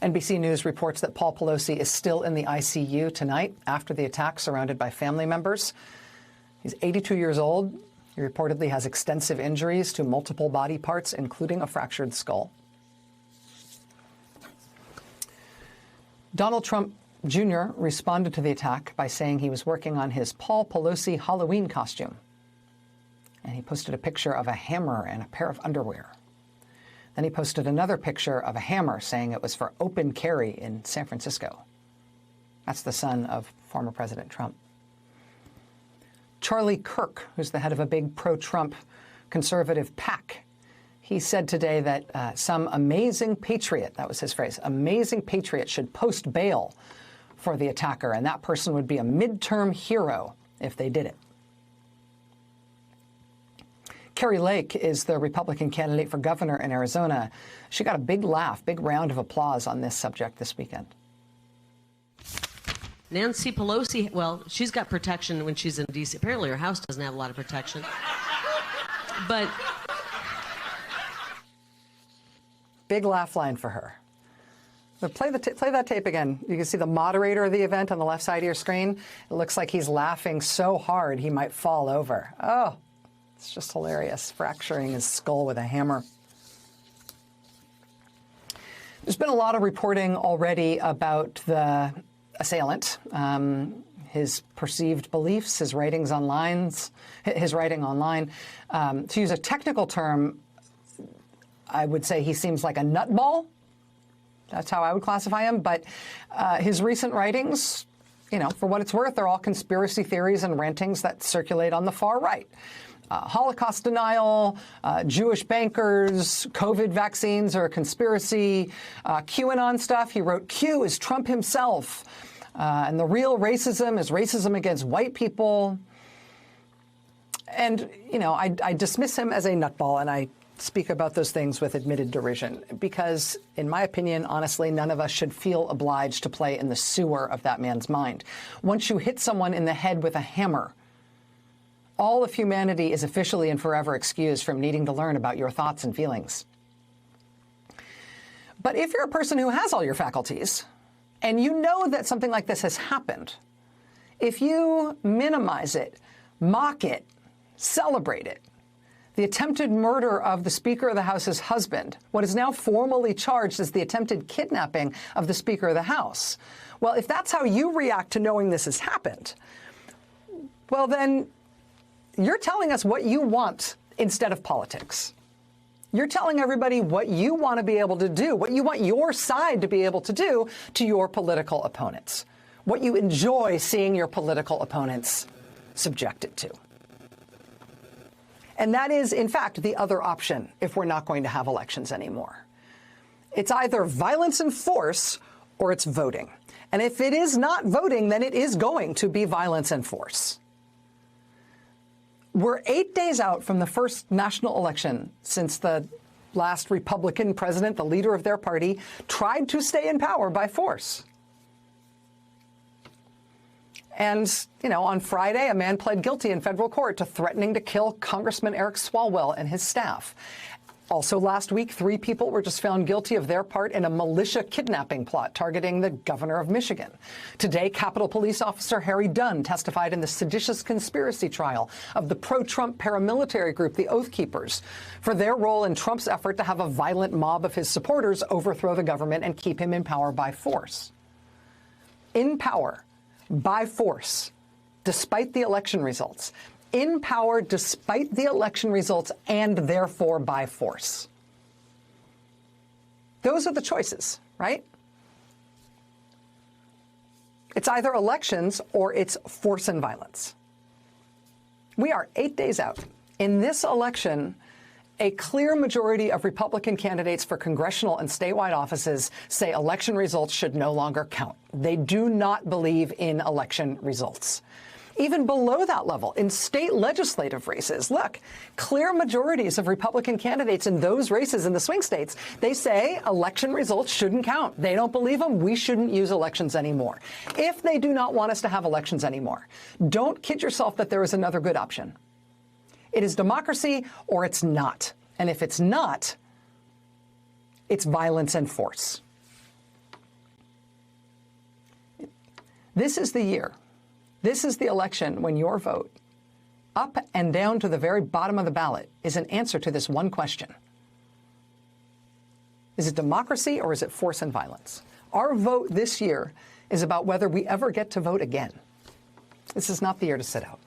NBC News reports that Paul Pelosi is still in the ICU tonight after the attack, surrounded by family members. He's 82 years old. He reportedly has extensive injuries to multiple body parts, including a fractured skull. Donald Trump Jr. responded to the attack by saying he was working on his Paul Pelosi Halloween costume. And he posted a picture of a hammer and a pair of underwear. Then he posted another picture of a hammer saying it was for open carry in San Francisco. That's the son of former President Trump. Charlie Kirk, who's the head of a big pro-Trump conservative PAC, he said today that some amazing patriot, that was his phrase, amazing patriot should post bail for the attacker, and that person would be a midterm hero if they did it. Kari Lake is the Republican candidate for governor in Arizona. She got a big laugh, big round of applause on this subject this weekend. Nancy Pelosi, well, she's got protection when she's in D.C. Apparently her house doesn't have a lot of protection. But big laugh line for her. But play that tape again. You can see the moderator of the event on the left side of your screen. It looks like he's laughing so hard he might fall over. Oh, it's just hilarious, fracturing his skull with a hammer. There's been a lot of reporting already about the assailant, his perceived beliefs, his writing online. To use a technical term, I would say he seems like a nutball. That's how I would classify him. But his recent writings, for what it's worth, they're all conspiracy theories and rantings that circulate on the far right. Holocaust denial, Jewish bankers, COVID vaccines are a conspiracy, QAnon stuff. He wrote Q is Trump himself. And the real racism is racism against white people. And, I dismiss him as a nutball, and I speak about those things with admitted derision because, in my opinion, honestly, none of us should feel obliged to play in the sewer of that man's mind. Once you hit someone in the head with a hammer, all of humanity is officially and forever excused from needing to learn about your thoughts and feelings. But if you're a person who has all your faculties, and you know that something like this has happened, if you minimize it, mock it, celebrate it, the attempted murder of the Speaker of the House's husband, what is now formally charged as the attempted kidnapping of the Speaker of the House, well, if that's how you react to knowing this has happened, well, then you're telling us what you want instead of politics. You're telling everybody what you want to be able to do, what you want your side to be able to do to your political opponents, what you enjoy seeing your political opponents subjected to. And that is, in fact, the other option if we're not going to have elections anymore. It's either violence and force or it's voting. And if it is not voting, then it is going to be violence and force. We're 8 days out from the first national election since the last Republican president, the leader of their party, tried to stay in power by force. And, on Friday, a man pled guilty in federal court to threatening to kill Congressman Eric Swalwell and his staff. Also last week, 3 people were just found guilty of their part in a militia kidnapping plot targeting the governor of Michigan. Today, Capitol Police Officer Harry Dunn testified in the seditious conspiracy trial of the pro-Trump paramilitary group, the Oath Keepers, for their role in Trump's effort to have a violent mob of his supporters overthrow the government and keep him in power by force. In power, by force, despite the election results. In power despite the election results and therefore by force. Those are the choices, right? It's either elections or it's force and violence. We are 8 days out. In this election, a clear majority of Republican candidates for congressional and statewide offices say election results should no longer count. They do not believe in election results. Even below that level, in state legislative races, look, clear majorities of Republican candidates in those races in the swing states, they say election results shouldn't count. They don't believe them. We shouldn't use elections anymore. If they do not want us to have elections anymore, don't kid yourself that there is another good option. It is democracy or it's not. And if it's not, it's violence and force. This is the year. This is the election when your vote, up and down to the very bottom of the ballot, is an answer to this one question. Is it democracy or is it force and violence? Our vote this year is about whether we ever get to vote again. This is not the year to sit out.